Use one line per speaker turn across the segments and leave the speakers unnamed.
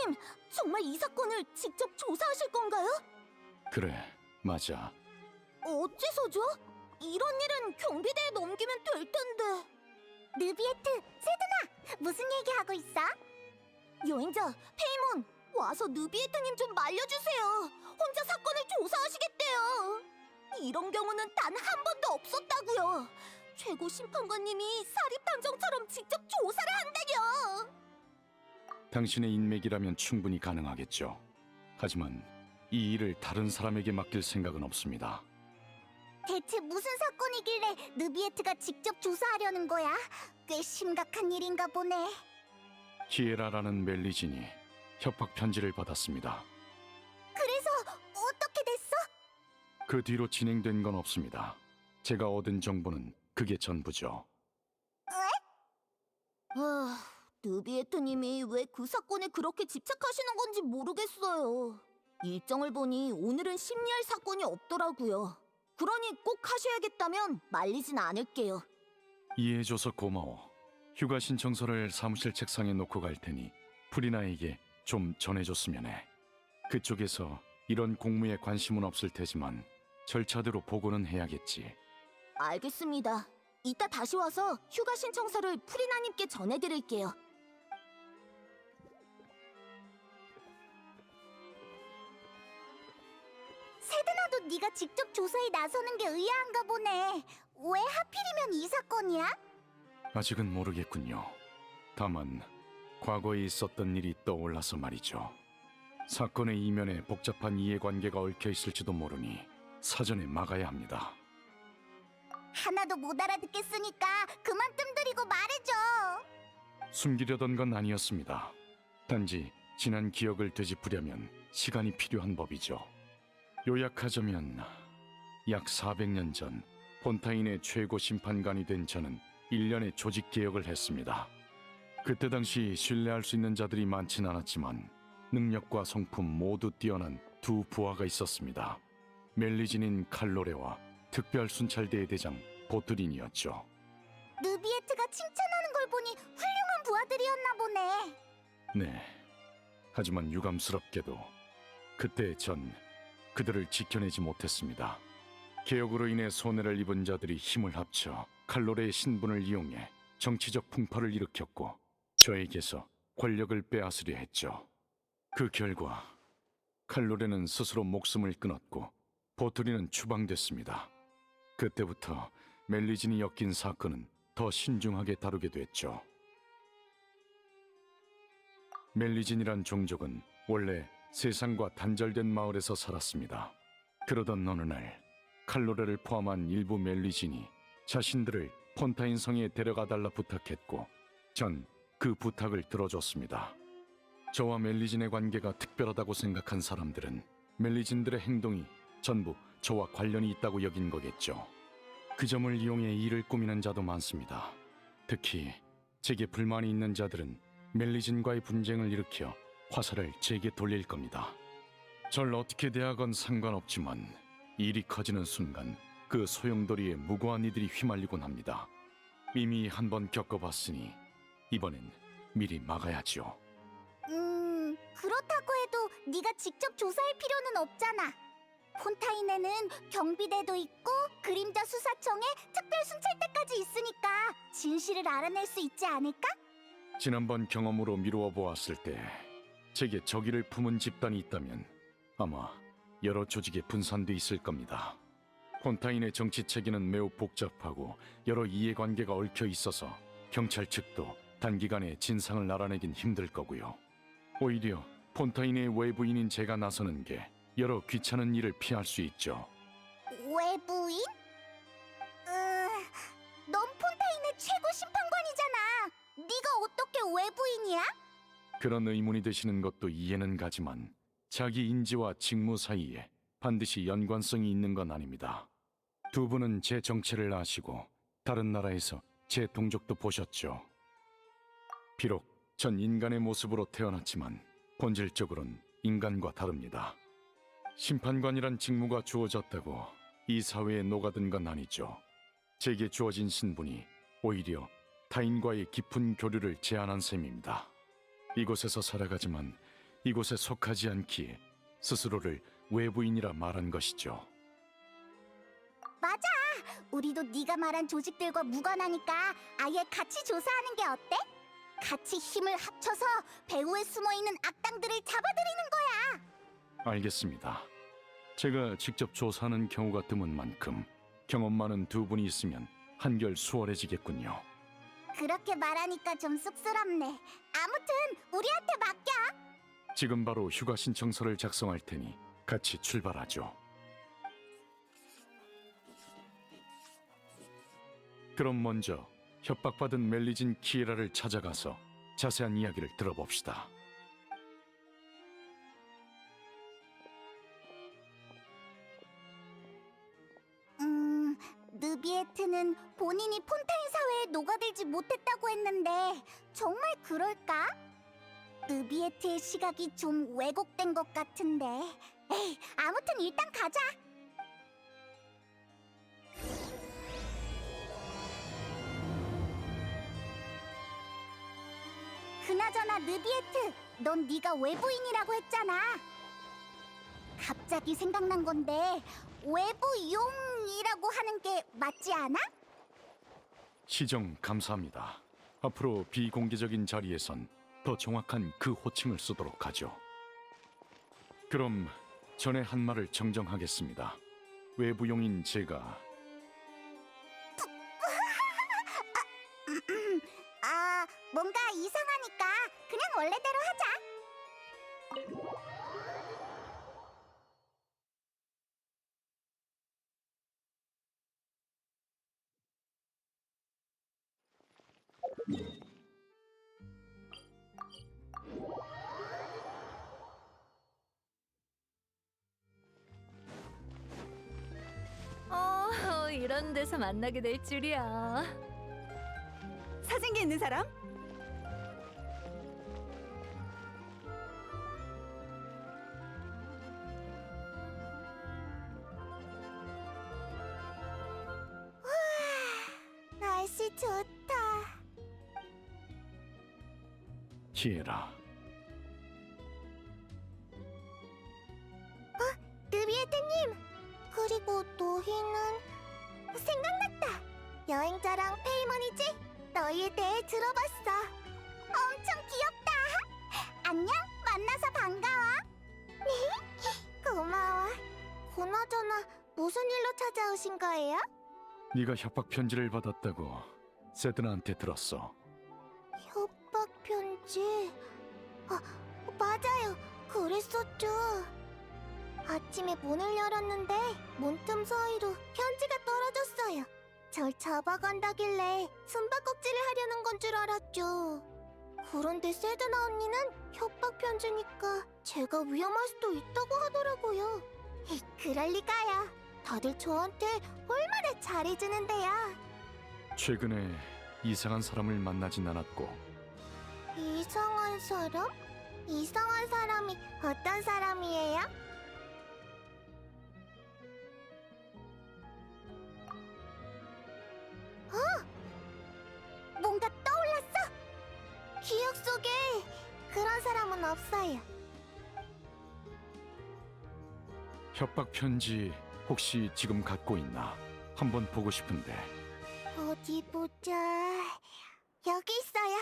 님, 정말 이 사건을 직접 조사하실 건가요?
그래, 맞아.
어째서죠? 이런 일은 경비대에 넘기면 될 텐데.
느비에트, 세드나, 무슨 얘기하고 있어?
여행자, 페이몬, 와서 느비에트님 좀 말려주세요. 혼자 사건을 조사하시겠대요. 이런 경우는 단 한 번도 없었다고요. 최고 심판관님이 사립탐정처럼 직접 조사를 한다뇨.
당신의 인맥이라면 충분히 가능하겠죠. 하지만 이 일을 다른 사람에게 맡길 생각은 없습니다.
대체 무슨 사건이길래 느비에트가 직접 조사하려는 거야? 꽤 심각한 일인가 보네.
히에라라는 멜리진이 협박 편지를 받았습니다.
그래서 어떻게 됐어?
그 뒤로 진행된 건 없습니다. 제가 얻은 정보는 그게 전부죠.
느비에트님이 왜 그 사건에 그렇게 집착하시는 건지 모르겠어요. 일정을 보니 오늘은 심리할 사건이 없더라고요. 그러니 꼭 하셔야겠다면 말리진 않을게요.
이해해줘서 고마워. 휴가 신청서를 사무실 책상에 놓고 갈 테니 프리나에게 좀 전해줬으면 해. 그쪽에서 이런 공무에 관심은 없을 테지만 절차대로 보고는 해야겠지.
알겠습니다. 이따 다시 와서 휴가 신청서를 프리나님께 전해드릴게요.
세드나도 네가 직접 조사에 나서는 게 의아한가 보네. 왜 하필이면 이 사건이야?
아직은 모르겠군요. 다만 과거에 있었던 일이 떠올라서 말이죠. 사건의 이면에 복잡한 이해관계가 얽혀 있을지도 모르니 사전에 막아야 합니다.
하나도 못 알아듣겠으니까 그만 뜸들이고 말해줘.
숨기려던 건 아니었습니다. 단지 지난 기억을 되짚으려면 시간이 필요한 법이죠. 요약하자면 약 400년 전 폰타인의 최고 심판관이 된 저는 1년의 조직 개혁을 했습니다. 그때 당시 신뢰할 수 있는 자들이 많진 않았지만 능력과 성품 모두 뛰어난 두 부하가 있었습니다. 멜리진인 칼로레와 특별 순찰대의 대장 보트린이었죠.
느비에트가 칭찬하는 걸 보니 훌륭한 부하들이었나 보네.
네. 하지만 유감스럽게도 그때 전 그들을 지켜내지 못했습니다. 개혁으로 인해 손해를 입은 자들이 힘을 합쳐 칼로레의 신분을 이용해 정치적 풍파를 일으켰고 저에게서 권력을 빼앗으려 했죠. 그 결과 칼로레는 스스로 목숨을 끊었고 보트리는 추방됐습니다. 그때부터 멜리진이 엮인 사건은 더 신중하게 다루게 됐죠. 멜리진이란 종족은 원래 세상과 단절된 마을에서 살았습니다. 그러던 어느 날 칼로레를 포함한 일부 멜리진이 자신들을 폰타인 성에 데려가달라 부탁했고 전 그 부탁을 들어줬습니다. 저와 멜리진의 관계가 특별하다고 생각한 사람들은 멜리진들의 행동이 전부 저와 관련이 있다고 여긴 거겠죠. 그 점을 이용해 일을 꾸미는 자도 많습니다. 특히 제게 불만이 있는 자들은 멜리진과의 분쟁을 일으켜 화살을 제게 돌릴 겁니다. 절 어떻게 대하건 상관없지만 일이 커지는 순간 그 소용돌이에 무고한 이들이 휘말리곤 합니다. 이미 한번 겪어봤으니 이번엔 미리 막아야죠.
그렇다고 해도 네가 직접 조사할 필요는 없잖아. 폰타인에는 경비대도 있고 그림자 수사청에 특별순찰대까지 있으니까 진실을 알아낼 수 있지 않을까?
지난번 경험으로 미루어 보았을 때 제게 적의를 품은 집단이 있다면 아마 여러 조직에 분산돼 있을 겁니다. 폰타인의 정치 체계는 매우 복잡하고 여러 이해관계가 얽혀 있어서 경찰 측도 단기간에 진상을 알아내긴 힘들 거고요. 오히려 폰타인의 외부인인 제가 나서는 게 여러 귀찮은 일을 피할 수 있죠.
외부인? 넌 폰타인의 최고 심판관이잖아. 네가 어떻게 외부인이야?
그런 의문이 드시는 것도 이해는 가지만 자기 인지와 직무 사이에 반드시 연관성이 있는 건 아닙니다. 두 분은 제 정체를 아시고 다른 나라에서 제 동족도 보셨죠. 비록 전 인간의 모습으로 태어났지만 본질적으론 인간과 다릅니다. 심판관이란 직무가 주어졌다고 이 사회에 녹아든 건 아니죠. 제게 주어진 신분이 오히려 타인과의 깊은 교류를 제한한 셈입니다. 이곳에서 살아가지만 이곳에 속하지 않기에 스스로를 외부인이라 말한 것이죠.
맞아. 우리도 네가 말한 조직들과 무관하니까 아예 같이 조사하는 게 어때? 같이 힘을 합쳐서 배후에 숨어있는 악당들을 잡아들이는 거야.
알겠습니다. 제가 직접 조사하는 경우가 드문 만큼 경험 많은 두 분이 있으면 한결 수월해지겠군요.
그렇게 말하니까 좀 쑥스럽네. 아무튼 우리한테 맡겨.
지금 바로 휴가 신청서를 작성할 테니 같이 출발하죠. 그럼 먼저 협박받은 멜리진 키에라를 찾아가서 자세한 이야기를 들어봅시다.
느비에트는 본인이 폰타인 사회에 녹아들지 못했다고 했는데 정말 그럴까? 느비에트의 시각이 좀 왜곡된 것 같은데. 에이, 아무튼 일단 가자. 그나저나 느비에트, 넌 네가 외부인이라고 했잖아. 갑자기 생각난 건데 외부용이라고 하는 게 맞지 않아?
시정 감사합니다. 앞으로 비공개적인 자리에선 더 정확한 그 호칭을 쓰도록 하죠. 그럼 전에 한 말을 정정하겠습니다. 외부용인 제가
아, 뭔가 이상하니까 그냥 원래대로 하자.
이런 데서 만나게 될 줄이야. 사진기 있는 사람?
날씨 좋다.
키에라.
느비에트님, 그리고 너희는 생각났다. 여행자랑 페이먼이지? 너희에 대해 들어봤어. 엄청 귀엽다. 안녕, 만나서 반가워. 고마워. 그나저나 무슨 일로 찾아오신 거예요?
네가 협박 편지를 받았다고 세드나한테 들었어.
협박 편지? 아, 맞아요. 그랬었죠. 아침에 문을 열었는데 문틈 사이로 편지가 떨어졌어요. 절 잡아간다길래 숨바꼭질을 하려는 건 줄 알았죠. 그런데 세드나 언니는 협박 편지니까 제가 위험할 수도 있다고 하더라고요. 그럴 리가요. 다들 저한테 얼마나 잘해주는데요.
최근에 이상한 사람을 만나진 않았고
이상한 사람? 이상한 사람이 어떤 사람이에요? 뭔가 떠올랐어? 기억 속에 그런 사람은 없어요.
협박 편지 혹시 지금 갖고 있나? 한번 보고 싶은데.
어디 보자. 여기 있어요.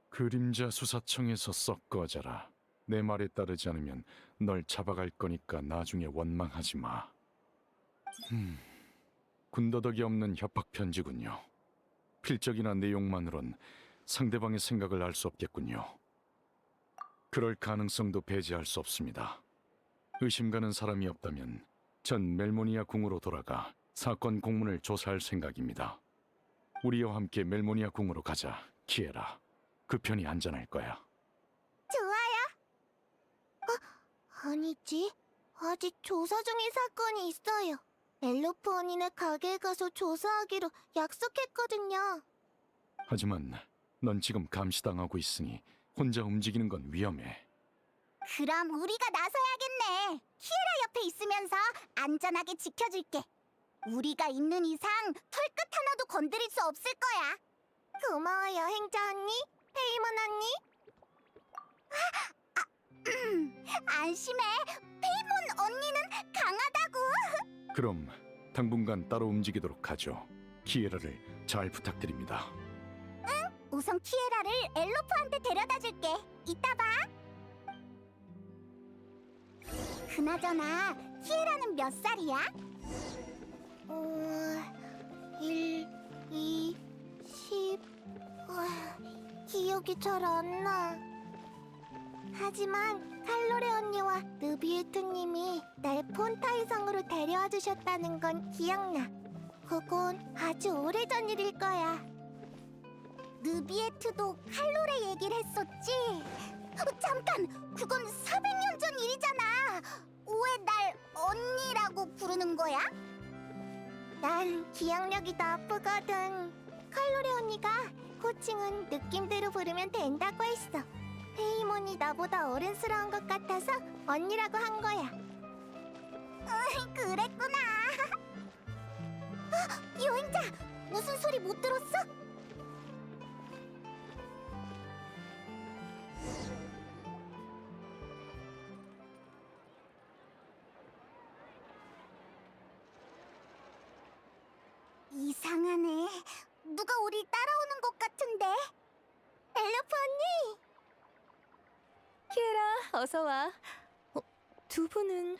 그림자 수사청에서 썩 꺼져라. 내 말에 따르지 않으면 널 잡아갈 거니까 나중에 원망하지 마. 군더더기 없는 협박 편지군요. 필적이나 내용만으론 상대방의 생각을 알 수 없겠군요. 그럴 가능성도 배제할 수 없습니다. 의심 가는 사람이 없다면 전 멜모니아 궁으로 돌아가 사건 공문을 조사할 생각입니다. 우리와 함께 멜모니아 궁으로 가자, 키에라. 그 편이 안전할 거야.
좋아요. 아니지. 아직 조사 중인 사건이 있어요. 엘로프 언니네 가게에 가서 조사하기로 약속했거든요.
하지만 넌 지금 감시당하고 있으니 혼자 움직이는 건 위험해.
그럼 우리가 나서야겠네. 키에라 옆에 있으면서 안전하게 지켜줄게. 우리가 있는 이상 털끝 하나도 건드릴 수 없을 거야. 고마워, 여행자 언니, 페이몬 언니. 안심해, 페이몬 언니는 강하다고.
그럼 당분간 따로 움직이도록 하죠. 키에라를 잘 부탁드립니다.
우선 키에라를 엘로프한테 데려다 줄게. 이따 봐. 그나저나 키에라는 몇 살이야? 1, 2, 10... 기억이 잘 안 나. 하지만 칼로레 언니와 느비에트님이 날 폰타이성으로 데려와 주셨다는 건 기억나. 그건 아주 오래전 일일 거야. 느비에트도 칼로레 얘기를 했었지? 잠깐! 그건 400년 전 일이잖아! 왜 날 언니라고 부르는 거야? 난 기억력이 나쁘거든. 칼로레 언니가 호칭은 느낌대로 부르면 된다고 했어. 페이몬이 나보다 어른스러운 것 같아서 언니라고 한 거야. 그랬구나. 여행자! 무슨 소리 못 들었어? 이상하네. 누가 우리 따라오는 것 같은데? 엘로프 언니!
키에라, 어서 와. 두 분은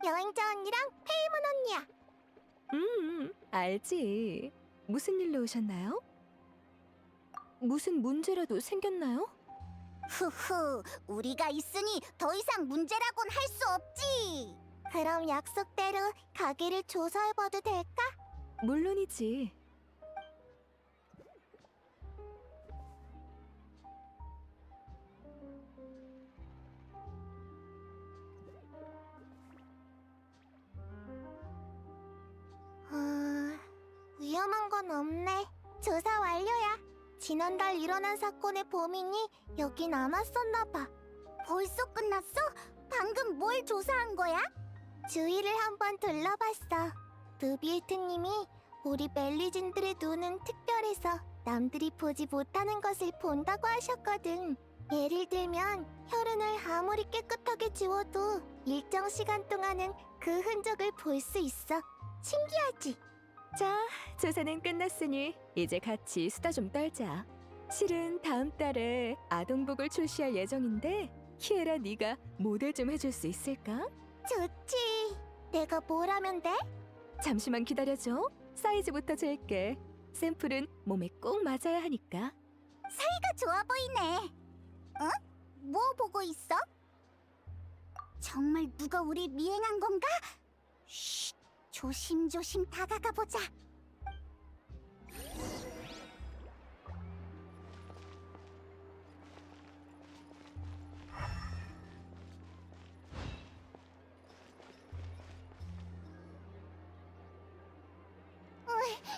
여행자 언니랑 페이몬 언니야.
알지. 무슨 일로 오셨나요? 무슨 문제라도 생겼나요?
후후, 우리가 있으니 더 이상 문제라곤 할 수 없지. 그럼 약속대로 가게를 조사해봐도 될까?
물론이지.
위험한 건 없네. 조사 완료야. 지난달 일어난 사건의 범인이 여긴 안 왔었나 봐. 벌써 끝났어? 방금 뭘 조사한 거야? 주위를 한번 둘러봤어. 느비에트님이 우리 멜리진들의 눈은 특별해서 남들이 보지 못하는 것을 본다고 하셨거든. 예를 들면 혈흔을 아무리 깨끗하게 지워도 일정 시간 동안은 그 흔적을 볼 수 있어. 신기하지?
자, 조사는 끝났으니 이제 같이 수다 좀 떨자. 실은 다음 달에 아동복을 출시할 예정인데 키에라 네가 모델 좀 해줄 수 있을까?
좋지. 내가 뭘 하면 돼?
잠시만 기다려줘. 사이즈부터 잴게. 샘플은 몸에 꼭 맞아야 하니까.
사이가 좋아 보이네. 어? 뭐 보고 있어? 정말 누가 우리 미행한 건가? 쉿, 조심조심 다가가 보자.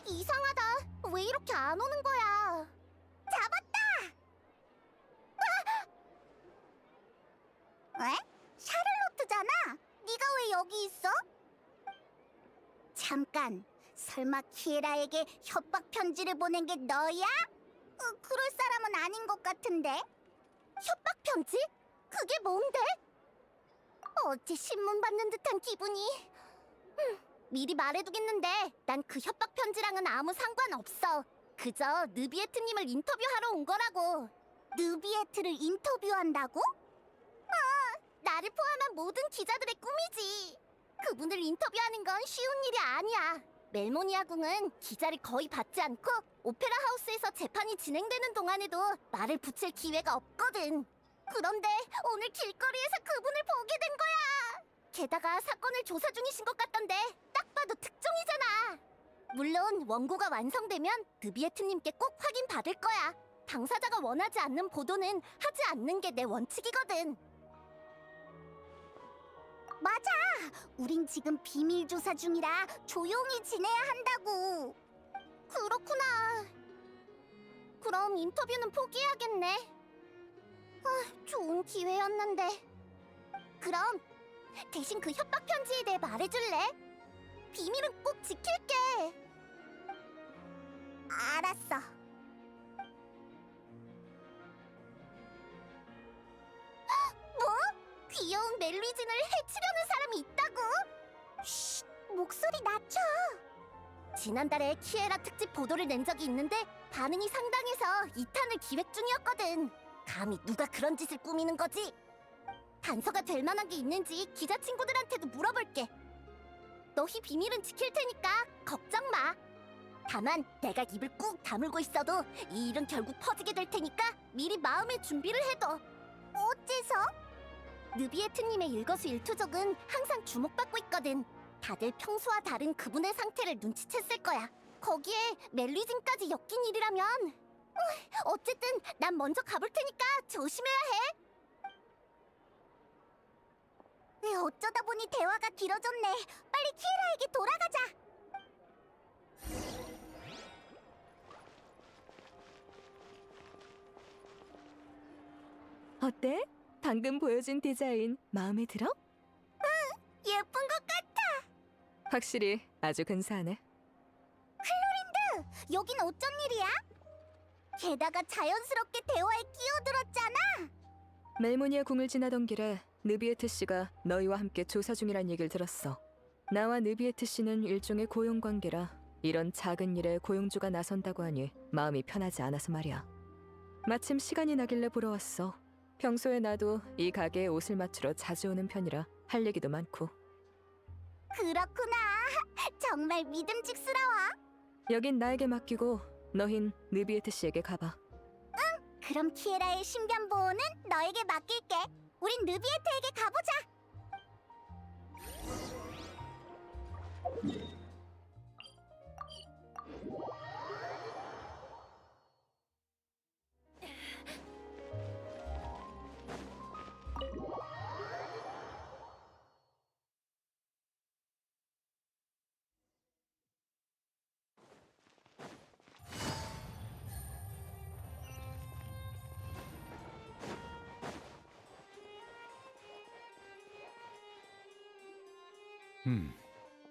이상하다. 왜 이렇게 안 오는 거야? 잡았다! 왜? 샤를로트잖아. 네가 왜 여기 있어? 잠깐. 설마 키에라에게 협박 편지를 보낸 게 너야? 그럴 사람은 아닌 것 같은데. 협박 편지? 그게 뭔데? 어째 신문 받는 듯한 기분이. 미리 말해두겠는데 난 그 협박 편지랑은 아무 상관없어. 그저 느비에트님을 인터뷰하러 온 거라고. 느비에트를 인터뷰한다고? 나를 포함한 모든 기자들의 꿈이지. 그분을 인터뷰하는 건 쉬운 일이 아니야. 멜모니아 궁은 기자를 거의 받지 않고 오페라 하우스에서 재판이 진행되는 동안에도 말을 붙일 기회가 없거든. 그런데 오늘 길거리에서 그분을 보게 된 거야. 게다가 사건을 조사 중이신 것 같던데 딱 봐도 특종이잖아. 물론 원고가 완성되면 느비에트님께 꼭 확인 받을 거야. 당사자가 원하지 않는 보도는 하지 않는 게 내 원칙이거든. 맞아! 우린 지금 비밀 조사 중이라 조용히 지내야 한다고. 그렇구나. 그럼 인터뷰는 포기해야겠네. 좋은 기회였는데. 그럼 대신 그 협박 편지에 대해 말해줄래? 비밀은 꼭 지킬게. 멜리진을 해치려는 사람이 있다고? 쉿, 목소리 낮춰. 지난달에 키에라 특집 보도를 낸 적이 있는데 반응이 상당해서 2탄을 기획 중이었거든. 감히 누가 그런 짓을 꾸미는 거지? 단서가 될 만한 게 있는지 기자 친구들한테도 물어볼게. 너희 비밀은 지킬 테니까 걱정 마. 다만 내가 입을 꾹 다물고 있어도 이 일은 결국 퍼지게 될 테니까 미리 마음의 준비를 해둬. 어째서? 느비에트님의 일거수일투족은 항상 주목받고 있거든. 다들 평소와 다른 그분의 상태를 눈치챘을 거야. 거기에 멜리진까지 엮인 일이라면 어쨌든 난 먼저 가볼 테니까 조심해야 해. 어쩌다 보니 대화가 길어졌네. 빨리 키에라에게 돌아가자.
어때? 방금 보여준 디자인 마음에 들어?
예쁜 것 같아.
확실히 아주 근사하네.
여긴 어쩐 일이야? 게다가 자연스럽게 대화에 끼어들었잖아.
멜모니아 궁을 지나던 길에 느비에트 씨가 너희와 함께 조사 중이란 얘기를 들었어. 나와 느비에트 씨는 일종의 고용 관계라 이런 작은 일에 고용주가 나선다고 하니 마음이 편하지 않아서 말이야. 마침 시간이 나길래 보러 왔어. 평소에 나도 이 가게에 옷을 맞추러 자주 오는 편이라 할 얘기도 많고.
그렇구나. 정말 믿음직스러워.
여긴 나에게 맡기고 너흰 느비에트 씨에게 가봐.
그럼 키에라의 신변 보호는 너에게 맡길게. 우린 느비에트에게 가보자.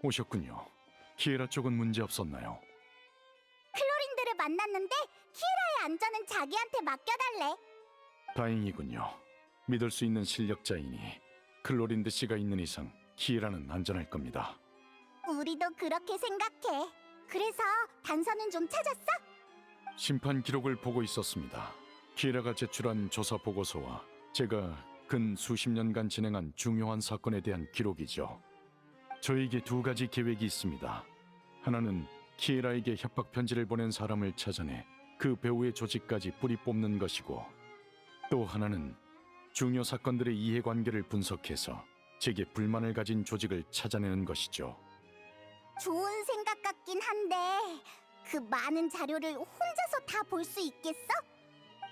오셨군요. 키에라 쪽은 문제 없었나요?
클로린들을 만났는데 키에라의 안전은 자기한테 맡겨달래.
다행이군요. 믿을 수 있는 실력자이니 클로린드 씨가 있는 이상 키에라는 안전할 겁니다.
우리도 그렇게 생각해. 그래서 단서는 좀 찾았어?
심판 기록을 보고 있었습니다. 키에라가 제출한 조사 보고서와 제가 근 수십 년간 진행한 중요한 사건에 대한 기록이죠. 저에게 두 가지 계획이 있습니다. 하나는 키에라에게 협박 편지를 보낸 사람을 찾아내 그 배우의 조직까지 뿌리 뽑는 것이고, 또 하나는 중요 사건들의 이해관계를 분석해서 제게 불만을 가진 조직을 찾아내는 것이죠.
좋은 생각 같긴 한데 그 많은 자료를 혼자서 다 볼 수 있겠어?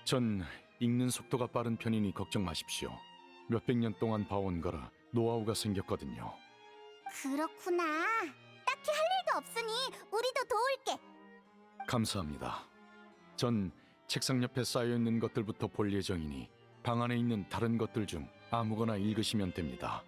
전 읽는 속도가 빠른 편이니 걱정 마십시오. 몇백 년 동안 봐온 거라 노하우가 생겼거든요.
그렇구나. 딱히 할 일도 없으니 우리도 도울게.
감사합니다. 전 책상 옆에 쌓여있는 것들부터 볼 예정이니 방 안에 있는 다른 것들 중 아무거나 읽으시면 됩니다.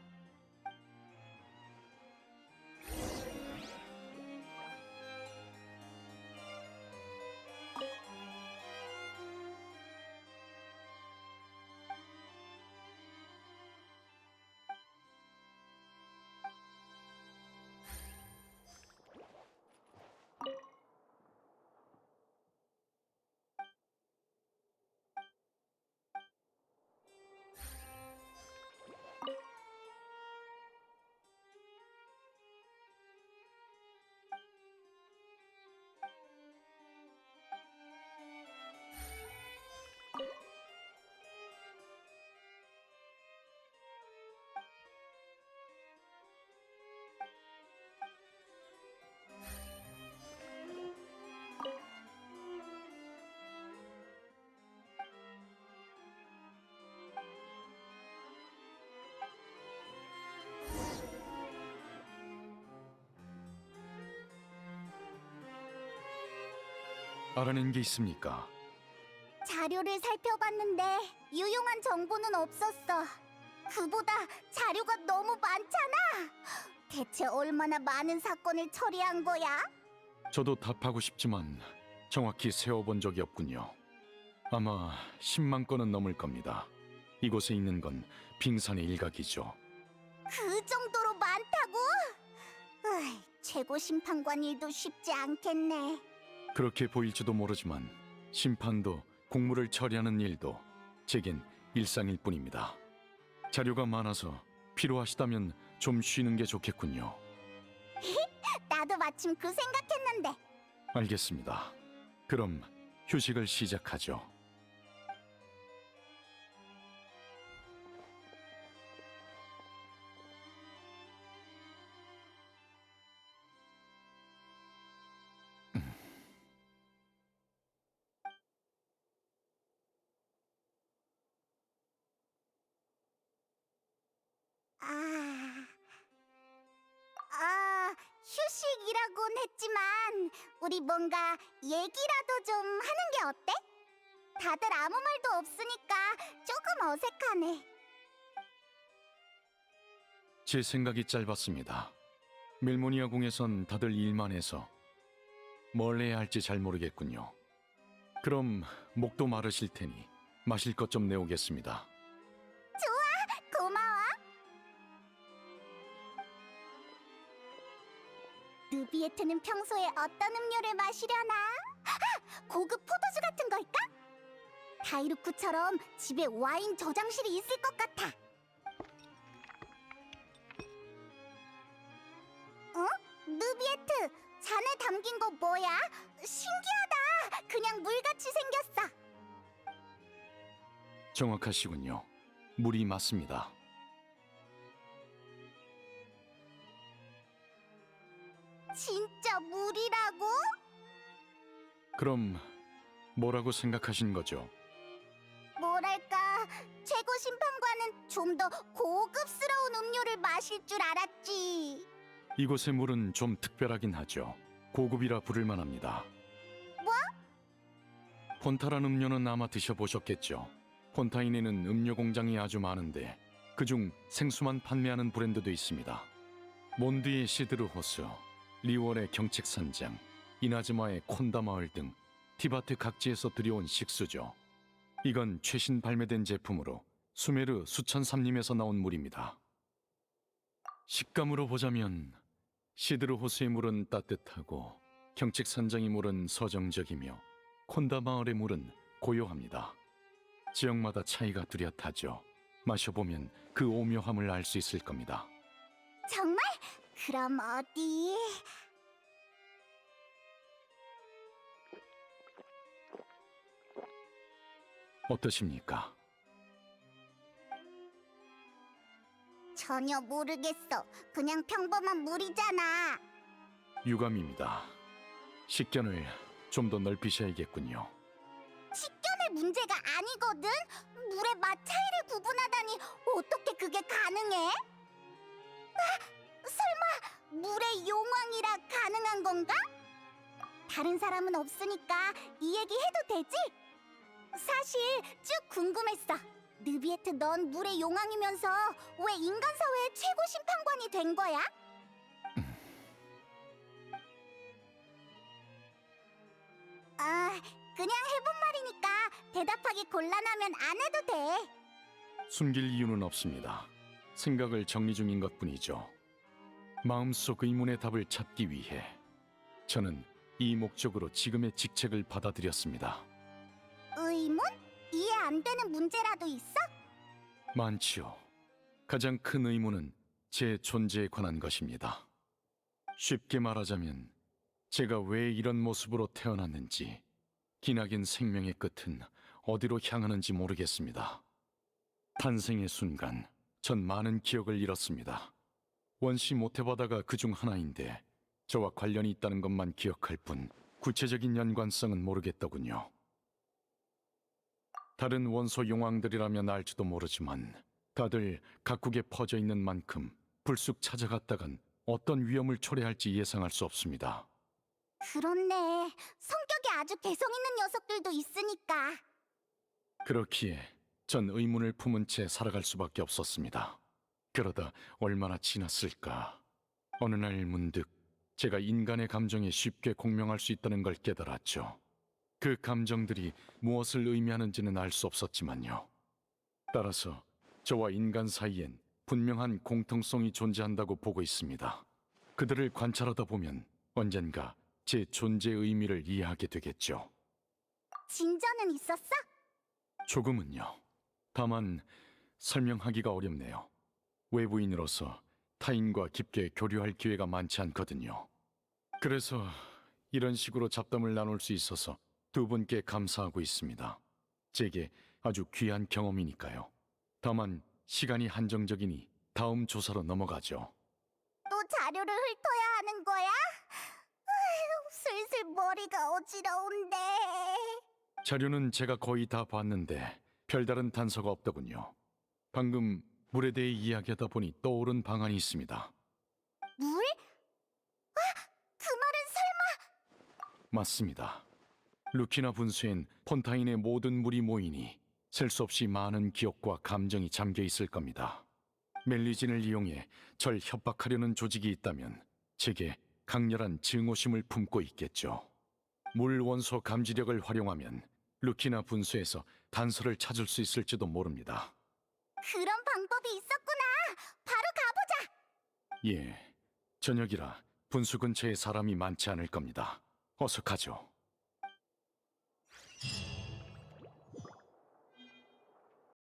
알아낸 게 있습니까?
자료를 살펴봤는데 유용한 정보는 없었어. 그보다 자료가 너무 많잖아. 대체 얼마나 많은 사건을 처리한 거야?
저도 답하고 싶지만 정확히 세어본 적이 없군요. 아마 10만 건은 넘을 겁니다. 이곳에 있는 건 빙산의 일각이죠.
그 정도로 많다고? 최고 심판관 일도 쉽지 않겠네.
그렇게 보일지도 모르지만 심판도 공무를 처리하는 일도 제겐 일상일 뿐입니다. 자료가 많아서 필요하시다면 좀 쉬는 게 좋겠군요.
나도 마침 그 생각했는데.
알겠습니다. 그럼 휴식을 시작하죠.
휴식이라곤 했지만 우리 뭔가 얘기라도 좀 하는 게 어때? 다들 아무 말도 없으니까 조금 어색하네.
제 생각이 짧았습니다. 멜모니아 궁에선 다들 일만 해서 뭘 해야 할지 잘 모르겠군요. 그럼 목도 마르실 테니 마실 것 좀 내오겠습니다.
고마워. 느비에트는 평소에 어떤 음료를 마시려나? 고급 포도주 같은 걸까? 다이루크처럼 집에 와인 저장실이 있을 것 같아. 어? 느비에트, 잔에 담긴 거 뭐야? 신기하다. 그냥 물같이 생겼어.
정확하시군요. 물이 맞습니다.
진짜 물이라고?
그럼 뭐라고 생각하신 거죠?
뭐랄까, 최고 심판관은 좀 더 고급스러운 음료를 마실 줄 알았지.
이곳의 물은 좀 특별하긴 하죠. 고급이라 부를 만합니다.
뭐?
폰타란 음료는 아마 드셔보셨겠죠. 폰타인에는 음료 공장이 아주 많은데 그중 생수만 판매하는 브랜드도 있습니다. 몬드의 시드르 호수, 리월의 경책산장, 이나즈마의 콘다마을 등 티바트 각지에서 들여온 식수죠. 이건 최신 발매된 제품으로 수메르 수천삼림에서 나온 물입니다. 식감으로 보자면 시드르 호수의 물은 따뜻하고 경책산장의 물은 서정적이며 콘다마을의 물은 고요합니다. 지역마다 차이가 뚜렷하죠. 마셔보면 그 오묘함을 알 수 있을 겁니다.
정말? 그럼 어디?
어떠십니까?
전혀 모르겠어. 그냥 평범한 물이잖아.
유감입니다. 식견을 좀 더 넓히셔야겠군요.
식견의 문제가 아니거든. 물의 맛 차이를 구분하다니 어떻게 그게 가능해? 설마 물의 용왕이라 가능한 건가? 다른 사람은 없으니까 이 얘기 해도 되지? 사실 쭉 궁금했어. 느비에트, 넌 물의 용왕이면서 왜 인간 사회의 최고 심판관이 된 거야? 그냥 해본 말이니까 대답하기 곤란하면 안 해도 돼.
숨길 이유는 없습니다. 생각을 정리 중인 것뿐이죠. 마음속 의문의 답을 찾기 위해 저는 이 목적으로 지금의 직책을 받아들였습니다.
의문? 이해 안 되는 문제라도 있어?
많지요. 가장 큰 의문은 제 존재에 관한 것입니다. 쉽게 말하자면 제가 왜 이런 모습으로 태어났는지, 기나긴 생명의 끝은 어디로 향하는지 모르겠습니다. 탄생의 순간 전 많은 기억을 잃었습니다. 원시 모태바다가 그중 하나인데 저와 관련이 있다는 것만 기억할 뿐 구체적인 연관성은 모르겠더군요. 다른 원소 용왕들이라면 알지도 모르지만 다들 각국에 퍼져 있는 만큼 불쑥 찾아갔다간 어떤 위험을 초래할지 예상할 수 없습니다.
그렇네. 성격이 아주 개성 있는 녀석들도 있으니까.
그렇기에 전 의문을 품은 채 살아갈 수밖에 없었습니다. 그러다 얼마나 지났을까. 어느 날 문득 제가 인간의 감정에 쉽게 공명할 수 있다는 걸 깨달았죠. 그 감정들이 무엇을 의미하는지는 알 수 없었지만요. 따라서 저와 인간 사이엔 분명한 공통성이 존재한다고 보고 있습니다. 그들을 관찰하다 보면 언젠가 제 존재의 의미를 이해하게 되겠죠.
진전은 있었어?
조금은요. 다만 설명하기가 어렵네요. 외부인으로서 타인과 깊게 교류할 기회가 많지 않거든요. 그래서 이런 식으로 잡담을 나눌 수 있어서 두 분께 감사하고 있습니다. 제게 아주 귀한 경험이니까요. 다만 시간이 한정적이니 다음 조사로 넘어가죠.
또 자료를 훑어야 하는 거야? 아휴, 슬슬 머리가 어지러운데.
자료는 제가 거의 다 봤는데 별다른 단서가 없더군요. 방금 물에 대해 이야기하다 보니 떠오른 방안이 있습니다.
물? 그 말은
맞습니다. 루키나 분수엔 폰타인의 모든 물이 모이니 셀 수 없이 많은 기억과 감정이 잠겨 있을 겁니다. 멜리진을 이용해 절 협박하려는 조직이 있다면 제게 강렬한 증오심을 품고 있겠죠. 물 원소 감지력을 활용하면 루키나 분수에서 단서를 찾을 수 있을지도 모릅니다.
그런 방법이 있었구나. 바로 가보자.
예, 저녁이라 분수 근처에 사람이 많지 않을 겁니다. 어서 가죠.